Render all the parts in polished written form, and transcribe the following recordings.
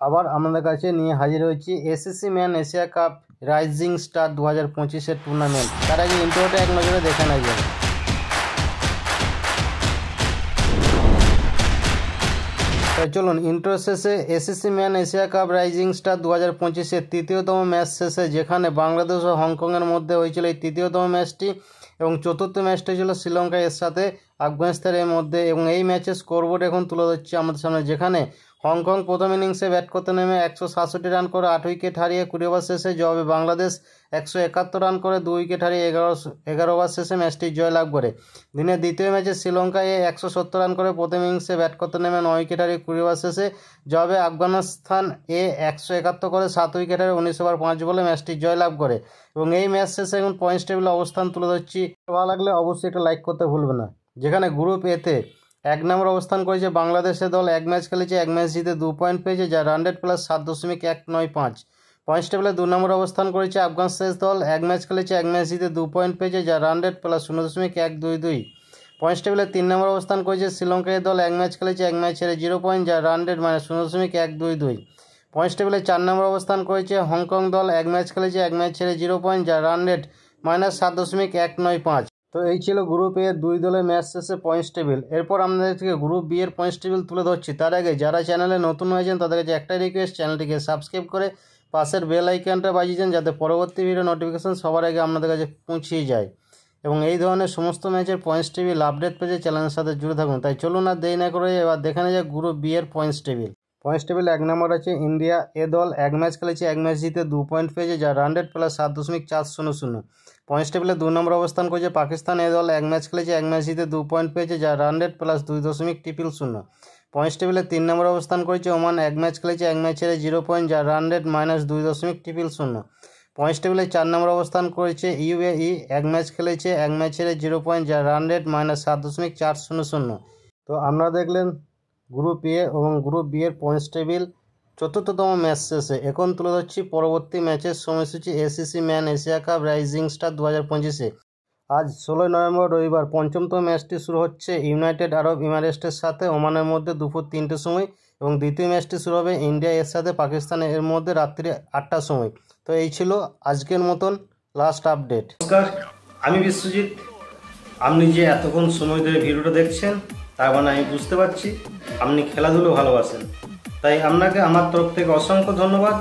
আবার আমাদের কাছে নিয়ে হাজির হয়েছি SSC man Asia cup rising star 2025-এর টুর্নামেন্ট। তার আগে ইন্ট্রোটা এক নজরে দেখে নেওয়া যাবে। তাই চলুন, ইন্ট্রো শেষে SSC man Asia cup rising star 2025-এর তৃতীয়তম ম্যাচ শেষে, যেখানে বাংলাদেশ ও হংকংয়ের মধ্যে হয়েছিল এই তৃতীয়তম ম্যাচটি, এবং চতুর্থ ম্যাচটি ছিল শ্রীলঙ্কা এর সাথে আফগানিস্তানের মধ্যে। এবং এই ম্যাচের স্কোরবোর্ড এখন তুলে ধরছি আমাদের সামনে, যেখানে হংকং প্রথম ইনিংসে ব্যাট করতে নেমে 167 রান করে 8 উইকেট হারিয়ে 20 ওভার শেষে জবাবে বাংলাদেশ 171 রান করে 2 উইকেট হারিয়ে 11 ওভার শেষে ম্যাচটি জয়লাভ করে। দিনের দ্বিতীয় ম্যাচে শ্রীলঙ্কায় 170 রান করে প্রথম ইনিংসে ব্যাট করতে নেমে 9 উইকেট হারিয়ে 20 ওভার শেষে জবাবে আফগানিস্তান 171 করে 7 উইকেট হারিয়ে 19 ওভার 5 বলে ম্যাচটি জয়লাভ করে। এবং এই ম্যাচ শেষে এখন পয়েন্টস টেবিলে অবস্থান তুলে ধরছি। ভালো লাগলে অবশ্যই একটা লাইক করতে ভুলবে না। যেখানে গ্রুপ এতে 1 নম্বর অবস্থান করেছে বাংলাদেশের দল। 1 ম্যাচ খেলেছে, 1 ম্যাচ জিতে 2 পয়েন্ট পেয়েছে, যা রান রেট প্লাস 7.195। পয়েন্টস টেবিলে 2 নম্বর অবস্থান করেছে আফগানিস্তান দল। 1 ম্যাচ খেলেছে, 1 ম্যাচ জিতে 2 পয়েন্ট পেয়েছে, যা রান রেট প্লাস 0.122। পয়েন্টস টেবিলে 3 নম্বর অবস্থান করেছে শ্রীলঙ্কার দল। 1 ম্যাচ খেলেছে, 1 ম্যাচ ছেড়ে 0 পয়েন্ট, যা রান রেট -0.122। পয়েন্টস টেবিলে 4 নম্বর অবস্থান করেছে হংকং দল। 1 ম্যাচ খেলেছে, 1 ম্যাচ ছেড়ে 0 পয়েন্ট, যা রান রেট -7.195। তো এই ছিল গ্রুপ এ 2 দলের ম্যাচ শেষে পয়েন্টস টেবিল। এরপর আমাদের থেকে গ্রুপ বি এর পয়েন্টস টেবিল তুলে ধরছি। তার আগে যারা চ্যানেলে নতুন হয়েছেন তাদের কাছে একটাই রিকোয়েস্ট, চ্যানেলটিকে সাবস্ক্রাইব করে পাশের বেল আইকনটা বাজিয়ে দেন, যাতে পরবর্তী ভিডিও নোটিফিকেশন সবার আগে আপনাদের কাছে পৌঁছিয়ে যায়। এবং এই ধরনের সমস্ত ম্যাচের পয়েন্টস টেবিল আপডেট পেতে চ্যানেলের সাথে জুড়ে থাকুন। তাই চলুন আর দেরি না করে এবার দেখে নেওয়া যাক গ্রুপ বি এর পয়েন্টস টেবিল। পয়েন্টস টেবিল 1 নম্বর আছে ইন্ডিয়া এ দল। 1 ম্যাচ খেলেছে, 1 ম্যাচ জিতে 2 পয়েন্ট পেয়েছে, যা রান রেট প্লাস 7.400। পয়েন্টস টেবিলে 2 নম্বর অবস্থান করেছে পাকিস্তান এ দল। 1 ম্যাচ খেলেছে, 1 ম্যাচ জিতে 2 পয়েন্ট পেয়েছে, যা রান রেট প্লাস 2.000। পয়েন্টস টেবিলে 3 নম্বর অবস্থান করেছে ওমান। 1 ম্যাচ খেলেছে, 1 ম্যাচ ছেড়ে 0 পয়েন্ট, যা রান রেট -2.000। পয়েন্টস টেবিলে 4 নম্বর অবস্থান করেছে ইউএই। 1 ম্যাচ খেলেছে, 1 ম্যাচ ছেড়ে 0 পয়েন্ট, যা রান রেট -7.400। তো আপনারা দেখলেন গ্রুপ এ এবং গ্রুপ বি এর পয়েন্টস টেবিল চতুর্থতম ম্যাচ শেষে। এখন তুলে ধরছি পরবর্তী ম্যাচের সময়সূচি SSC man Asia cup rising star 2025-এ। আজ 16 নভেম্বর রবিবার পঞ্চমতম ম্যাচটি শুরু হচ্ছে ইউনাইটেড আরব এমিরেটসের সাথে ওমানের মধ্যে দুপুর 3টের সময়, এবং দ্বিতীয় ম্যাচটি শুরু হবে ইন্ডিয়া এর সাথে পাকিস্তান এর মধ্যে রাত্রি 8টার সময়। তো এই ছিল আজকের মতন লাস্ট আপডেট। নমস্কার, আমি বিশ্বজিৎ। আপনি যে এতক্ষণ সময় ধরে ভিডিওটা দেখছেন, তার মানে আমি বুঝতে পারছি আপনি খেলাধুলো ভালোবাসেন। তাই আপনাকে আমার তরফ থেকে অসংখ্য ধন্যবাদ।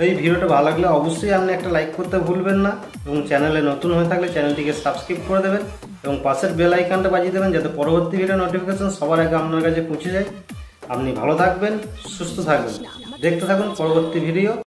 এই ভিডিওটা ভালো লাগলে অবশ্যই আপনি একটা লাইক করতে ভুলবেন না, এবং চ্যানেলে নতুন হয়ে থাকলে চ্যানেলটিকে সাবস্ক্রাইব করে দেবেন এবং পাশের বেল আইকনটা বাজিয়ে দেবেন, যাতে পরবর্তী ভিডিও নোটিফিকেশন সবার আগে আপনার কাছে পৌঁছে যায়। আপনি ভালো থাকবেন, সুস্থ থাকবেন, দেখতে থাকুন পরবর্তী ভিডিও।